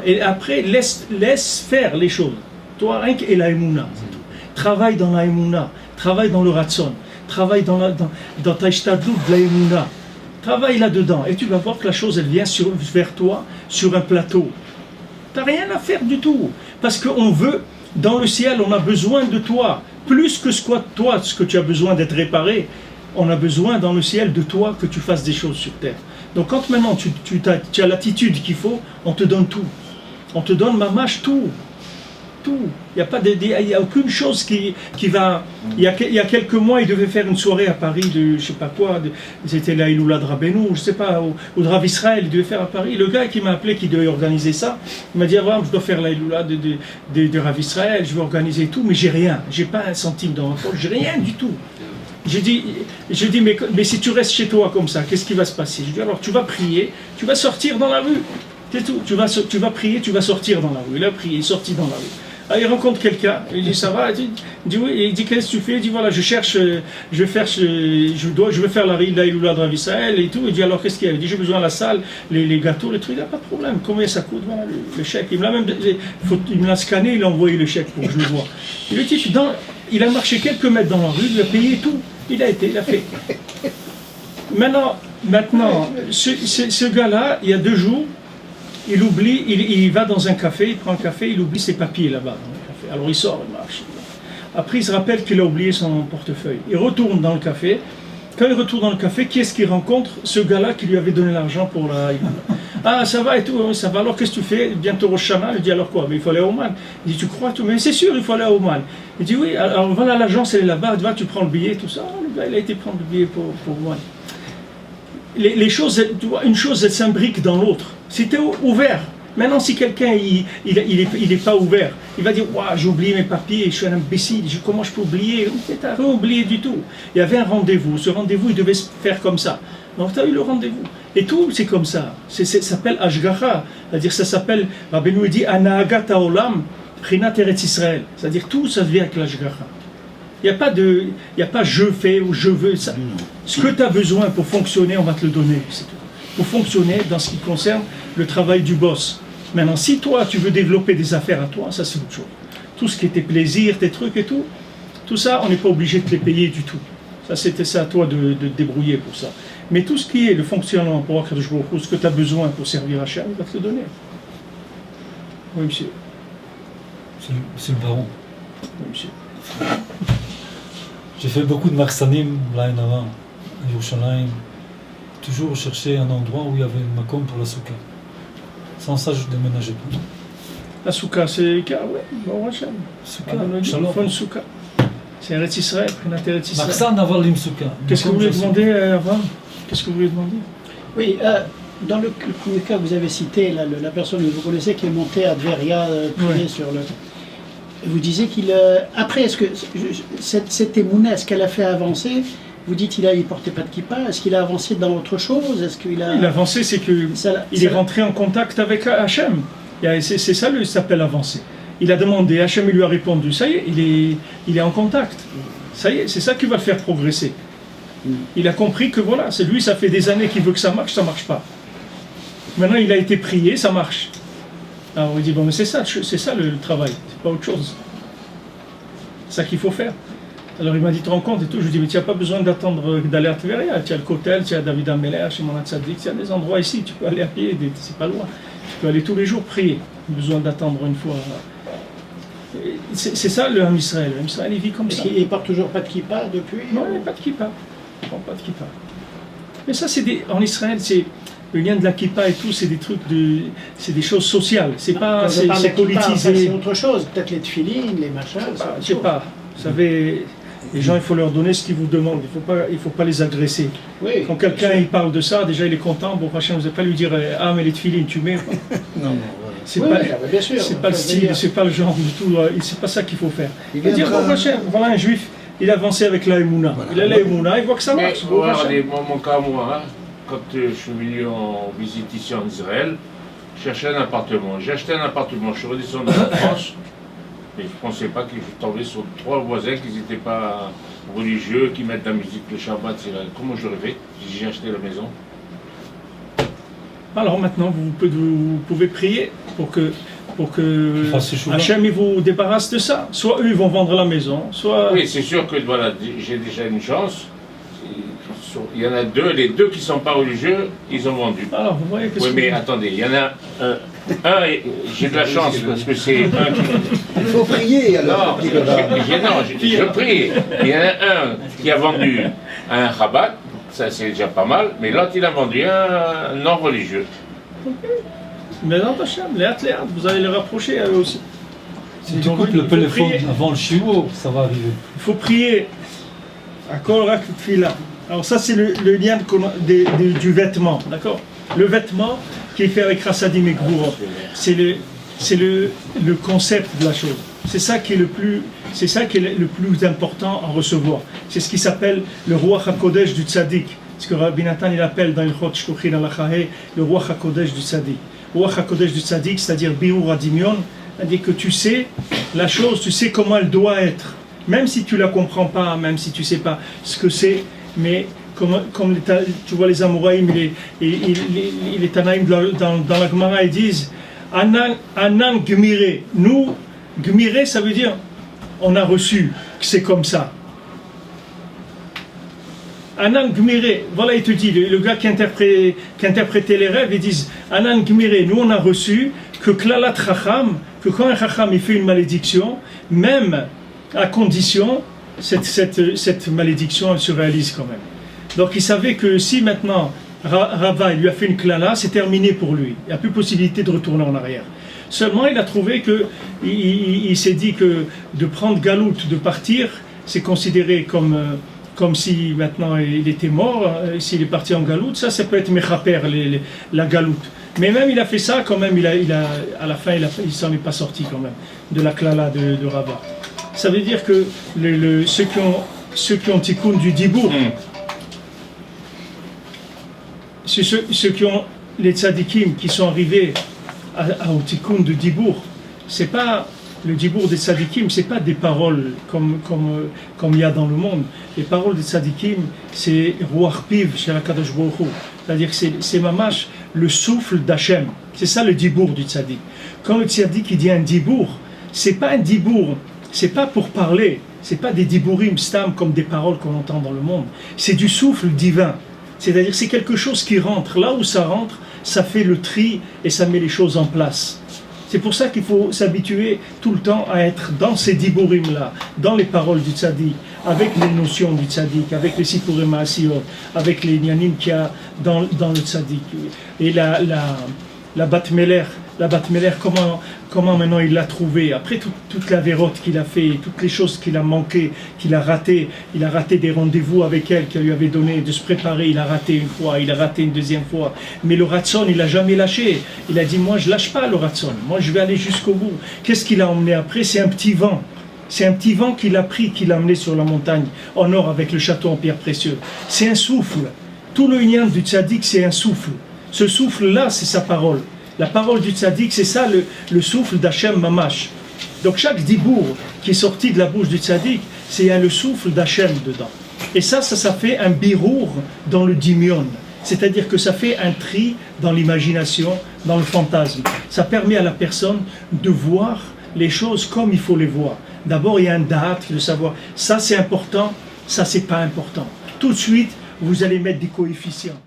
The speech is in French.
Et après, laisse faire les choses. Toi, rien que la Emouna, c'est tout. Travaille dans la Emouna, travaille dans le Ratson, travaille dans ta Ishtadlout de la Emouna. Travaille là-dedans et tu vas voir que la chose, elle vient vers toi sur un plateau. Tu n'as rien à faire du tout. Parce qu'on veut, dans le ciel, on a besoin de toi. Plus que ce que tu as besoin d'être réparé, on a besoin dans le ciel de toi que tu fasses des choses sur terre. Donc quand maintenant tu as l'attitude qu'il faut, on te donne tout. On te donne mamache tout. Tout. Il n'y a aucune chose qui va... Il y a quelques mois, il devait faire une soirée à Paris de je sais pas quoi, c'était la Iloula de Rabbeinu, je sais pas, ou de Rav Israël, il devait faire à Paris. Le gars qui m'a appelé, qui devait organiser ça, il m'a dit, ah, je dois faire la Iloula de Rav Israël, je vais organiser tout, mais j'ai rien, j'ai pas un centime dans ma poche, j'ai rien du tout. J'ai dit mais si tu restes chez toi comme ça, qu'est-ce qui va se passer? Je dis, alors tu vas prier, tu vas sortir dans la rue, c'est tout, tu vas prier, tu vas sortir dans la rue. Il a prié, il est sorti dans la rue. Ah, il rencontre quelqu'un, il dit ça va, il dit oui, il dit qu'est-ce que tu fais? Il dit voilà, je veux faire la Iloula de Rav Israël et tout. Il dit alors qu'est-ce qu'il y a? Il dit j'ai besoin de la salle, les gâteaux, les trucs, il n'y a pas de problème, combien ça coûte? Voilà, le chèque, il me l'a scanné, il a envoyé le chèque pour que je le vois. Et le type, il a marché quelques mètres dans la rue, il a payé tout, il a fait. Maintenant, ce gars-là, il y a 2 jours, il oublie, il va dans un café, il prend un café, il oublie ses papiers là-bas dans le café. Alors il sort, il marche. Après il se rappelle qu'il a oublié son portefeuille. Il retourne dans le café. Quand il retourne dans le café, qui est-ce qu'il rencontre? Ce gars-là qui lui avait donné l'argent pour la... Ah ça va et tout, oui, ça va, alors qu'est-ce que tu fais? Bientôt Rosh Hashanah. Il dit alors quoi? Mais il faut aller à Oman. Il dit tu crois tout? Mais c'est sûr, il faut aller à Oman. Il dit oui, alors voilà l'agence, elle est là-bas, va, tu prends le billet, tout ça. Oh, le gars il a été prendre le billet pour Oman. Les choses, une chose, elle s'imbrique dans l'autre. C'était ouvert. Maintenant, si quelqu'un il est pas ouvert, il va dire waouh, j'ai oublié mes papiers, je suis un imbécile, comment je peux oublier? Tu n'as rien oublié du tout. Il y avait un rendez-vous. Ce rendez-vous, il devait se faire comme ça. Donc, tu as eu le rendez-vous. Et tout, c'est comme ça. Ça s'appelle Ashgacha. C'est-à-dire, ça s'appelle, Rabbeinu dit Anahagat haolam, Prinat Eretz Israël. C'est-à-dire, tout ça vient avec l'Ashgacha. Il n'y a pas je fais ou je veux. Ça. Ce que tu as besoin pour fonctionner, on va te le donner. C'est tout. Pour fonctionner dans ce qui concerne le travail du boss. Maintenant, si toi, tu veux développer des affaires à toi, ça c'est autre chose. Tout ce qui est tes plaisirs, tes trucs et tout ça, on n'est pas obligé de te les payer du tout. Ça, c'est à toi de te débrouiller pour ça. Mais tout ce qui est le fonctionnement pour Akadosh Baruch Hu, ce que tu as besoin pour servir Hachem, il va te le donner. Oui, monsieur. Monsieur le baron. Oui, monsieur. J'ai fait beaucoup de marsanim l'année avant, à Yerushalayim. Toujours chercher un endroit où il y avait une makom pour la souka. Sans ça, je ne déménageais pas. La souka, c'est ouais, bon Hachem. Souka, il faut une souka. C'est Eretz Israël, Prinat Eretz Israël. Marsan avalim souka. Qu'est-ce que vous voulez demander avant? Qu'est-ce que vous voulez demander? Oui, dans le premier cas que vous avez cité, là, la personne que vous connaissez qui est montée à Dveria, prier sur le... Vous disiez qu'il... après, est-ce que cette émouna, est-ce qu'elle a fait avancer? Vous dites qu'il ne portait pas de kippa. Est-ce qu'il a avancé dans autre chose? Est-ce qu'il a... Il a avancé, c'est qu'il est rentré en contact avec Hachem. C'est ça, ça s'appelle avancer. Il a demandé, Hachem il lui a répondu. Ça y est, il est en contact. Ça y est, c'est ça qui va le faire progresser. Il a compris que voilà, c'est lui, ça fait des années qu'il veut que ça marche pas. Maintenant, il a été prié, ça marche. Alors il dit, bon, mais c'est ça le travail, c'est pas autre chose. C'est ça qu'il faut faire. Alors il m'a dit, tu te rends compte et tout. Je lui ai dit, mais tu n'as pas besoin d'attendre d'aller à Tveria. Tu as le Kotel, tu as David Ameler, chez Mona Tzadik, tu as des endroits ici, tu peux aller à pied, c'est pas loin. Tu peux aller tous les jours prier. Besoin d'attendre une fois. C'est ça le Ham Israël. Le Ham Israël, il vit comme ça. Il ne porte toujours pas de kippa depuis? Non, il n'y a pas de kippa. Il ne porte pas de kippa. Mais ça, en Israël, c'est le lien de la kippa et tout, c'est des trucs c'est des choses sociales. C'est pas, c'est politisé. C'est autre chose. Peut-être les tefilines, les machins. Je sais pas. Vous savez. Les gens, il faut leur donner ce qu'ils vous demandent. Il faut pas les agresser. Oui, quand quelqu'un il parle de ça, déjà il est content. Bon, prochain, vous n'allez pas lui dire ah mais les tefilines tu mets. Non. C'est pas le style, c'est pas le genre du tout. C'est pas ça qu'il faut faire. Il va dire bon prochain, voilà un juif, il a avancé avec la Emouna. Voilà. Il a la Emouna, il voit que ça marche. Regardez, mon cas moi, quand je suis venu en visite ici en Israël, je cherchais un appartement. J'ai acheté un appartement, je suis redescendu en France. Et je ne pensais pas que je tombais sur 3 voisins qui n'étaient pas religieux, qui mettent la musique le Shabbat. Comment je rêvais? J'ai acheté la maison. Alors maintenant, vous pouvez prier pour que fasse ce choix. Hachem il vous débarrasse de ça. Soit eux ils vont vendre la maison, soit... Oui, c'est sûr que voilà, j'ai déjà une chance. Il y en a deux, les deux qui ne sont pas religieux, ils ont vendu. Alors vous voyez que Oui, mais attendez, il y en a un j'ai de la chance parce que c'est un qui... Il faut prier alors. Non, je prie. Il y en a un qui a vendu un rabat, ça c'est déjà pas mal, mais l'autre il a vendu un non religieux. Mais non, Hachem, léat, vous allez les rapprocher à eux aussi. Si tu coupes le téléphone avant le chiot, ça va arriver. Il faut prier. À Kolrak Tfila. Alors ça c'est le lien du vêtement, d'accord? Le vêtement qui est fait avec Rassadim et Gvourot. C'est le concept de la chose. C'est ça qui est le plus important à recevoir. C'est ce qui s'appelle le Ruach HaKodesh du Tzaddik. Ce que Rabbi Nathan il appelle dans Ilchot Shkochin al-Achahe le Ruach HaKodesh du Tzaddik. Ruach HaKodesh du Tzaddik, c'est-à-dire Biur Adimion, c'est-à-dire que tu sais la chose, tu sais comment elle doit être. Même si tu ne la comprends pas, même si tu ne sais pas ce que c'est, mais comme tu vois les Amoraïm, les Tanaïm dans la Gemara, ils disent Anan Gmire. Nous, Gmire, ça veut dire on a reçu, que c'est comme ça. Anan Gmire, voilà, il te dit, le gars qui interprétait les rêves, ils disent Anan Gmire, nous on a reçu que Klalat Chacham, que quand un Chacham il fait une malédiction, même à condition, cette malédiction elle se réalise quand même. Donc il savait que si maintenant Rava lui a fait une klala, c'est terminé pour lui. Il n'y a plus possibilité de retourner en arrière. Seulement il a trouvé que, il s'est dit que de prendre Galout, de partir, c'est considéré comme si maintenant il était mort, s'il est parti en Galout, ça peut être Mechaper, la Galout. Mais même il a fait ça, quand même, à la fin il s'en est pas sorti quand même, de la klala de Rava. Ça veut dire que ceux qui ont tikkun du dibour, ceux qui ont les tzadikim qui sont arrivés au tikkun du dibour, c'est pas le dibour des tzadikim, c'est pas des paroles comme il y a dans le monde. Les paroles des tzadikim, c'est ruach piv chez la Kadosh Baruch Hu. C'est-à-dire que c'est mamash le souffle d'Hachem. C'est ça le dibour du tzadik. Quand le tzadik il dit un dibour, c'est pas un dibour. C'est pas pour parler, c'est pas des dibourim stam comme des paroles qu'on entend dans le monde. C'est du souffle divin. C'est-à-dire c'est quelque chose qui rentre. Là où ça rentre, ça fait le tri et ça met les choses en place. C'est pour ça qu'il faut s'habituer tout le temps à être dans ces dibourim-là, dans les paroles du tzaddik, avec les notions du tzaddik, avec les sipurim ma'asiyot, avec les nyanim qu'il y a dans le tzaddik. Et la Bat Meler, comment maintenant il l'a trouvé, après toute la vérote qu'il a fait, toutes les choses qu'il a manqué, qu'il a raté, il a raté des rendez-vous avec elle qu'elle lui avait donné de se préparer, il a raté une fois, il a raté une deuxième fois, mais le ratson il n'a jamais lâché, il a dit moi je lâche pas le ratson, moi je vais aller jusqu'au bout. Qu'est-ce qu'il a emmené après? C'est un petit vent. C'est un petit vent qu'il a pris, qu'il a amené sur la montagne en or avec le château en pierre précieuse. C'est un souffle. Tout le lien du tzaddik c'est un souffle. Ce souffle-là c'est sa parole. La parole du tzaddik, c'est ça le souffle d'Hachem Mamash. Donc chaque dibour qui est sorti de la bouche du tzaddik, c'est le souffle d'Hachem dedans. Et ça fait un birour dans le dimion. C'est-à-dire que ça fait un tri dans l'imagination, dans le fantasme. Ça permet à la personne de voir les choses comme il faut les voir. D'abord, il y a un da'at de savoir ça c'est important, ça c'est pas important. Tout de suite, vous allez mettre des coefficients.